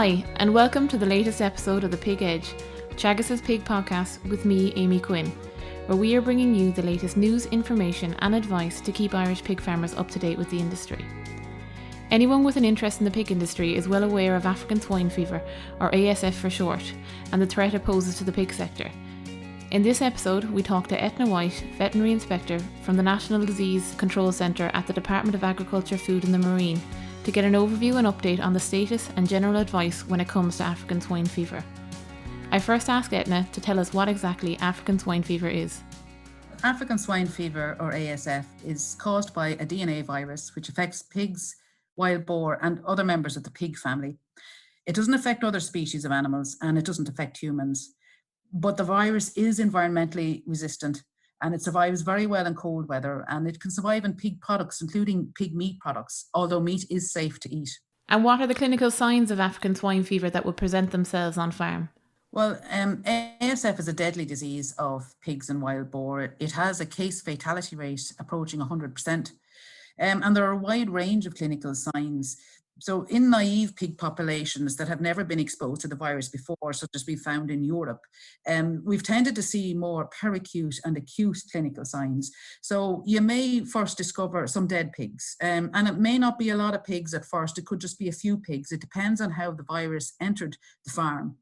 Hi, and welcome to the latest episode of The Pig Edge, Teagasc's pig podcast with me, Amy Quinn, where we are bringing you the latest news, information and advice to keep Irish pig farmers up to date with the industry. Anyone with an interest in the pig industry is well aware of African Swine Fever, or ASF for short, and the threat it poses to the pig sector. In this episode, we talk to Eithne White, Veterinary Inspector from the National Disease Control Centre at the Department of Agriculture, Food and the Marine, to get an overview and update on the status and general advice when it comes to African swine fever. I first asked Eithne to tell us what exactly African swine fever is. African swine fever, or ASF, is caused by a DNA virus which affects pigs, wild boar and other members of the pig family. It doesn't affect other species of animals and it doesn't affect humans. But the virus is environmentally resistant and it survives very well in cold weather, and it can survive in pig products, including pig meat products, although meat is safe to eat. And what are the clinical signs of African swine fever that would present themselves on farm? Well, ASF is a deadly disease of pigs and wild boar. It has a case fatality rate approaching 100%. And there are a wide range of clinical signs. So in naive pig populations that have never been exposed to the virus before, such as we found in Europe, we've tended to see more peracute and acute clinical signs. So you may first discover some dead pigs, and it may not be a lot of pigs at first. It could just be a few pigs. It depends on how the virus entered the farm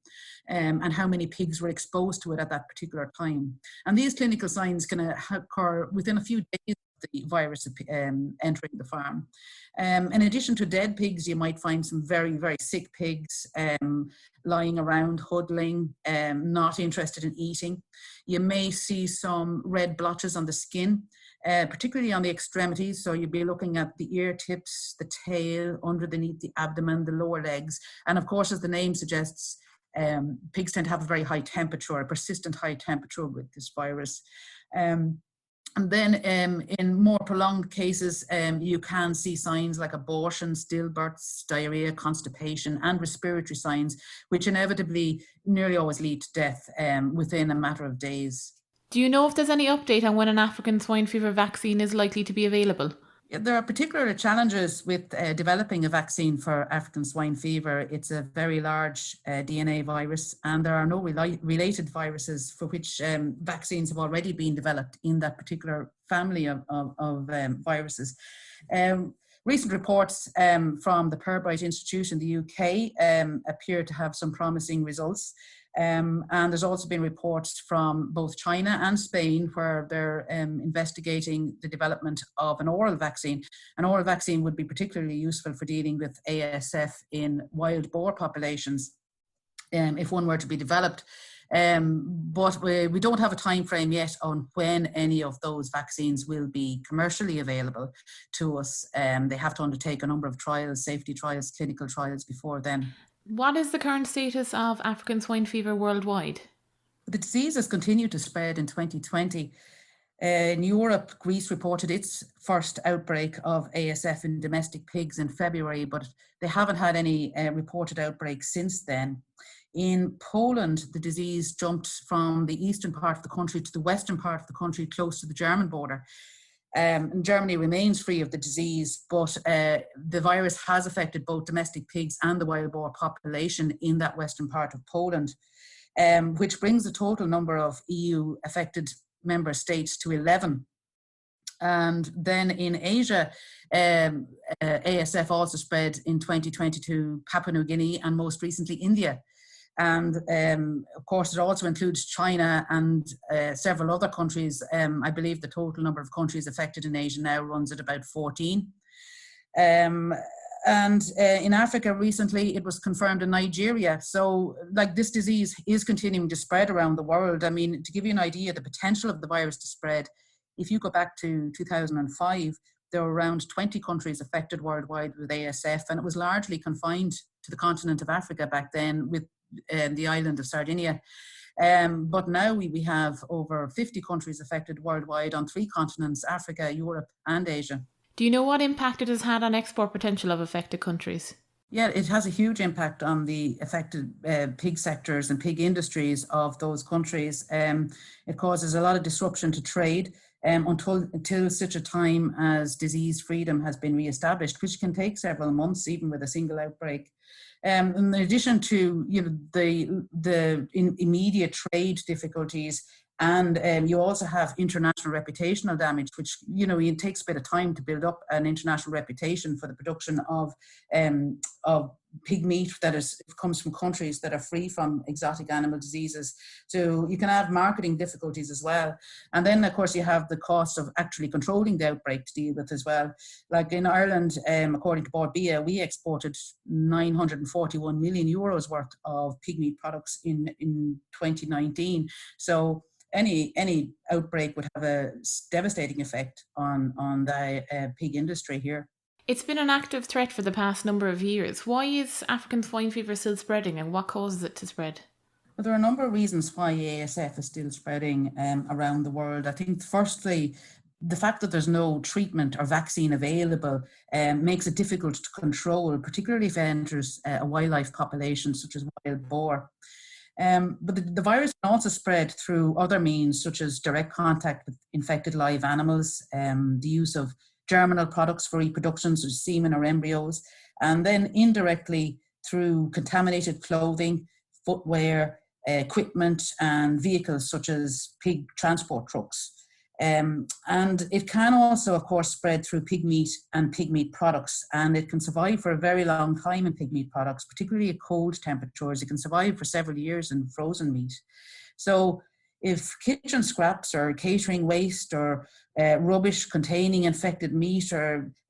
and how many pigs were exposed to it at that particular time. And these clinical signs can occur within a few days the virus entering the farm. In addition to dead pigs, you might find some very, very sick pigs lying around, huddling, not interested in eating. You may see some red blotches on the skin, particularly on the extremities. So you'll be looking at the ear tips, the tail, underneath the abdomen, the lower legs. And of course, as the name suggests, pigs tend to have a very high temperature, a persistent high temperature with this virus. And then in more prolonged cases, you can see signs like abortion, stillbirths, diarrhea, constipation, and respiratory signs, which inevitably nearly always lead to death within a matter of days. Do you know if there's any update on when an African swine fever vaccine is likely to be available? There are particular challenges with developing a vaccine for African swine fever. It's a very large DNA virus, and there are no related viruses for which vaccines have already been developed in that particular family of viruses. Recent reports from the Pirbright Institute in the UK appear to have some promising results. And there's also been reports from both China and Spain where they're investigating the development of an oral vaccine. An oral vaccine would be particularly useful for dealing with ASF in wild boar populations if one were to be developed. But we don't have a time frame yet on when any of those vaccines will be commercially available to us. They have to undertake a number of trials, safety trials, clinical trials before then. What is the current status of African swine fever worldwide? The disease has continued to spread in 2020. In Europe, Greece reported its first outbreak of ASF in domestic pigs in February, but they haven't had any reported outbreaks since then. In Poland, the disease jumped from the eastern part of the country to the western part of the country, close to the German border. And Germany remains free of the disease, but the virus has affected both domestic pigs and the wild boar population in that western part of Poland, which brings the total number of EU affected member states to 11. And then in Asia, ASF also spread in 2020 to Papua New Guinea and most recently India. And of course, it also includes China and several other countries. I believe the total number of countries affected in Asia now runs at about 14. And in Africa recently, it was confirmed in Nigeria. So this disease is continuing to spread around the world. I mean, to give you an idea, the potential of the virus to spread, if you go back to 2005, there were around 20 countries affected worldwide with ASF, and it was largely confined to the continent of Africa back then, with the island of Sardinia. But now we have over 50 countries affected worldwide on 3 continents, Africa, Europe and Asia. Do you know what impact it has had on export potential of affected countries? Yeah, it has a huge impact on the affected pig sectors and pig industries of those countries. It causes a lot of disruption to trade until such a time as disease freedom has been re-established, which can take several months, even with a single outbreak. In addition to the immediate trade difficulties, and you also have international reputational damage, which it takes a bit of time to build up an international reputation for the production of pig meat that comes from countries that are free from exotic animal diseases. So you can have marketing difficulties as well. And then, of course, you have the cost of actually controlling the outbreak to deal with as well. Like in Ireland, according to Board BIA, we exported 941 million euros worth of pig meat products in 2019. So any outbreak would have a devastating effect on the pig industry here. It's been an active threat for the past number of years. Why is African swine fever still spreading, and what causes it to spread? Well, there are a number of reasons why ASF is still spreading around the world. I think, firstly, the fact that there's no treatment or vaccine available makes it difficult to control, particularly if it enters a wildlife population such as wild boar. But the virus can also spread through other means, such as direct contact with infected live animals, the use of germinal products for reproduction, such as semen or embryos, and then indirectly through contaminated clothing, footwear, equipment, and vehicles such as pig transport trucks. And it can also, of course, spread through pig meat and pig meat products, and it can survive for a very long time in pig meat products, particularly at cold temperatures. It can survive for several years in frozen meat. So if kitchen scraps or catering waste or rubbish containing infected meat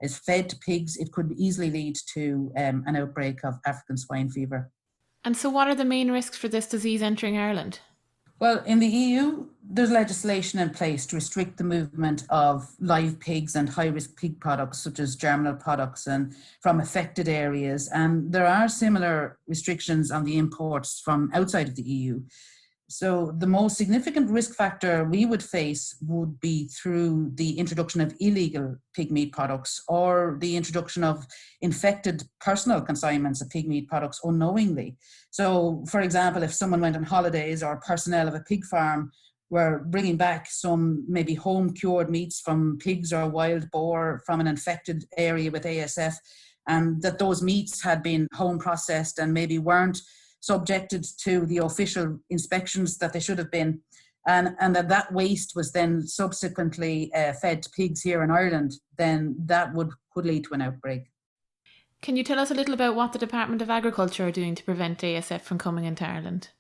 is fed to pigs, it could easily lead to an outbreak of African swine fever. And so what are the main risks for this disease entering Ireland? Well, in the EU, there's legislation in place to restrict the movement of live pigs and high-risk pig products, such as germinal products, and from affected areas. And there are similar restrictions on the imports from outside of the EU. So the most significant risk factor we would face would be through the introduction of illegal pig meat products or the introduction of infected personal consignments of pig meat products unknowingly. So, for example, if someone went on holidays or personnel of a pig farm were bringing back some maybe home cured meats from pigs or wild boar from an infected area with ASF, and that those meats had been home processed and maybe weren't subjected to the official inspections that they should have been, and that waste was then subsequently fed to pigs here in Ireland, then that could lead to an outbreak. Can you tell us a little about what the Department of Agriculture are doing to prevent ASF from coming into Ireland?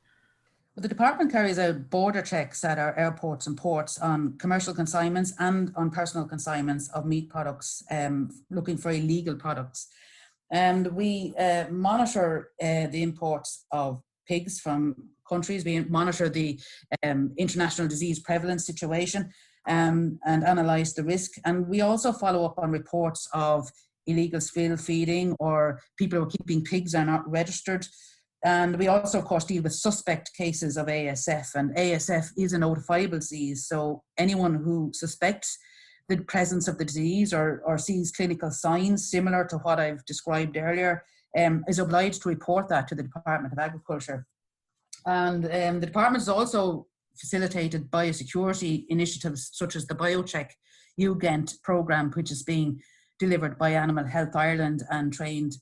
Well, the department carries out border checks at our airports and ports on commercial consignments and on personal consignments of meat products, looking for illegal products. And we monitor the imports of pigs from countries. We monitor the international disease prevalence situation and analyse the risk. And we also follow up on reports of illegal spill feeding or people who are keeping pigs are not registered. And we also, of course, deal with suspect cases of ASF. And ASF is a notifiable disease. So anyone who suspects the presence of the disease or sees clinical signs similar to what I've described earlier is obliged to report that to the Department of Agriculture. And the department has also facilitated biosecurity initiatives such as the BioCheck UGent programme, which is being delivered by Animal Health Ireland and trained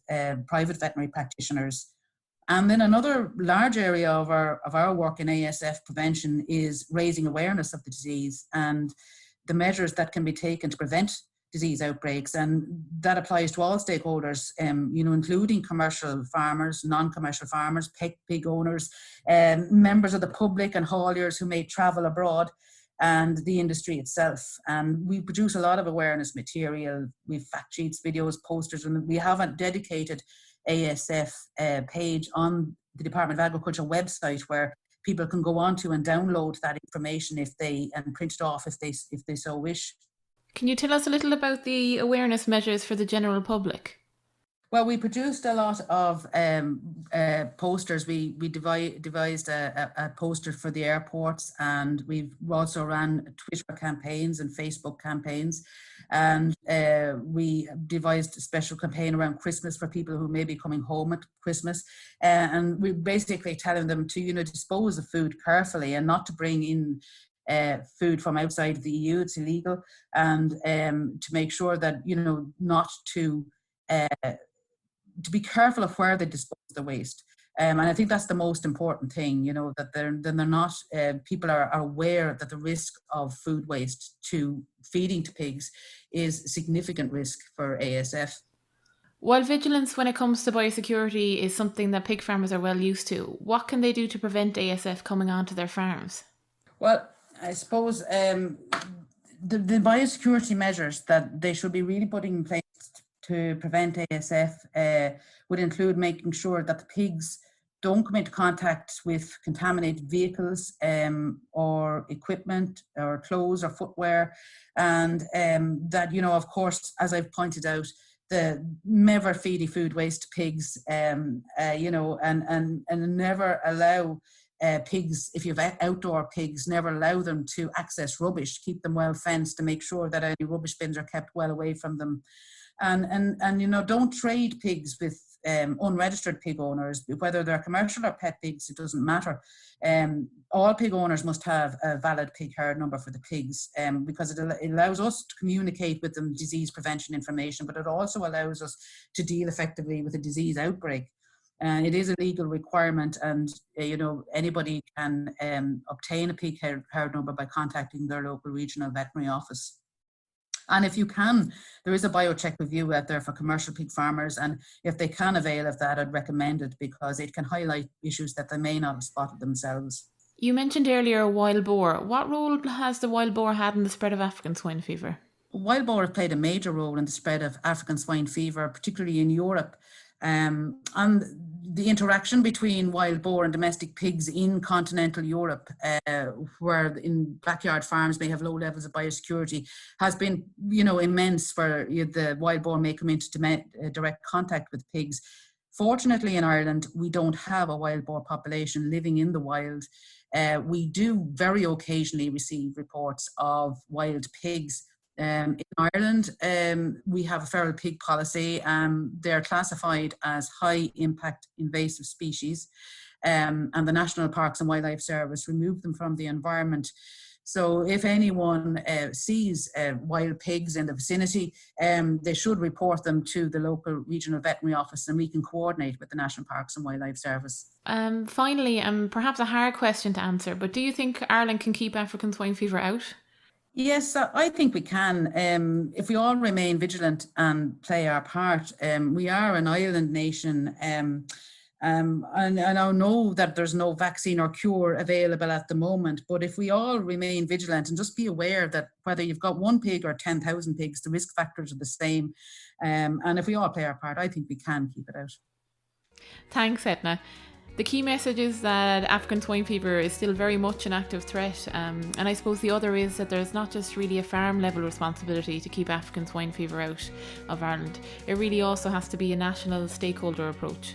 private veterinary practitioners. And then another large area of our work in ASF prevention is raising awareness of the disease and the measures that can be taken to prevent disease outbreaks. And that applies to all stakeholders, including commercial farmers, non-commercial farmers, pig owners, members of the public and hauliers who may travel abroad, and the industry itself. And we produce a lot of awareness material. We have fact sheets, videos, posters, and we have a dedicated ASF page on the Department of Agriculture website where people can go on to and download that information and print it off if they so wish. Can you tell us a little about the awareness measures for the general public? Well, we produced a lot of posters. We devised a poster for the airports, and we've also ran Twitter campaigns and Facebook campaigns. And we devised a special campaign around Christmas for people who may be coming home at Christmas. And we're basically telling them to, dispose of food carefully and not to bring in food from outside the EU. It's illegal. And to make sure that, not to to be careful of where they dispose the waste. And I think that's the most important thing, that they're not, people are aware that the risk of food waste to feeding to pigs is a significant risk for ASF. While vigilance when it comes to biosecurity is something that pig farmers are well used to, what can they do to prevent ASF coming onto their farms? Well, I suppose the biosecurity measures that they should be really putting in place to prevent ASF would include making sure that the pigs don't come into contact with contaminated vehicles or equipment or clothes or footwear, and that, of course, as I've pointed out, the never feed food waste to pigs, and never allow pigs, if you have outdoor pigs, never allow them to access rubbish. Keep them well fenced to make sure that any rubbish bins are kept well away from them. And don't trade pigs with unregistered pig owners, whether they're commercial or pet pigs, it doesn't matter. All pig owners must have a valid pig herd number for the pigs, because it allows us to communicate with them disease prevention information, but it also allows us to deal effectively with a disease outbreak. It is a legal requirement, and anybody can obtain a pig herd number by contacting their local regional veterinary office. And if you can, there is a biocheck review out there for commercial pig farmers, and if they can avail of that, I'd recommend it, because it can highlight issues that they may not have spotted themselves. You mentioned earlier wild boar. What role has the wild boar had in the spread of African swine fever? Wild boar have played a major role in the spread of African swine fever, particularly in Europe. And the interaction between wild boar and domestic pigs in continental Europe, where in backyard farms may have low levels of biosecurity, has been, immense, where the wild boar may come into direct contact with pigs. Fortunately, in Ireland, we don't have a wild boar population living in the wild. We do very occasionally receive reports of wild pigs. In Ireland, we have a feral pig policy. They're classified as high impact invasive species, and the National Parks and Wildlife Service removed them from the environment. So if anyone sees wild pigs in the vicinity, they should report them to the local regional veterinary office, and we can coordinate with the National Parks and Wildlife Service. Finally, perhaps a hard question to answer, but do you think Ireland can keep African swine fever out? Yes, I think we can. If we all remain vigilant and play our part, we are an island nation, and I know that there's no vaccine or cure available at the moment, but if we all remain vigilant and just be aware that whether you've got one pig or 10,000 pigs, the risk factors are the same. And if we all play our part, I think we can keep it out. Thanks, Eithne. The key message is that African swine fever is still very much an active threat, and I suppose the other is that there's not just really a farm level responsibility to keep African swine fever out of Ireland. It really also has to be a national stakeholder approach.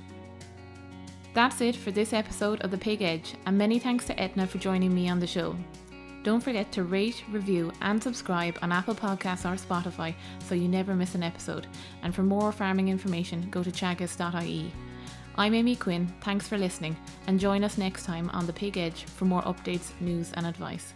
That's it for this episode of The Pig Edge, and many thanks to Eithne for joining me on the show. Don't forget to rate, review and subscribe on Apple Podcasts or Spotify so you never miss an episode. And for more farming information, go to teagasc.ie. I'm Amy Quinn, thanks for listening, and join us next time on The Pig Edge for more updates, news and advice.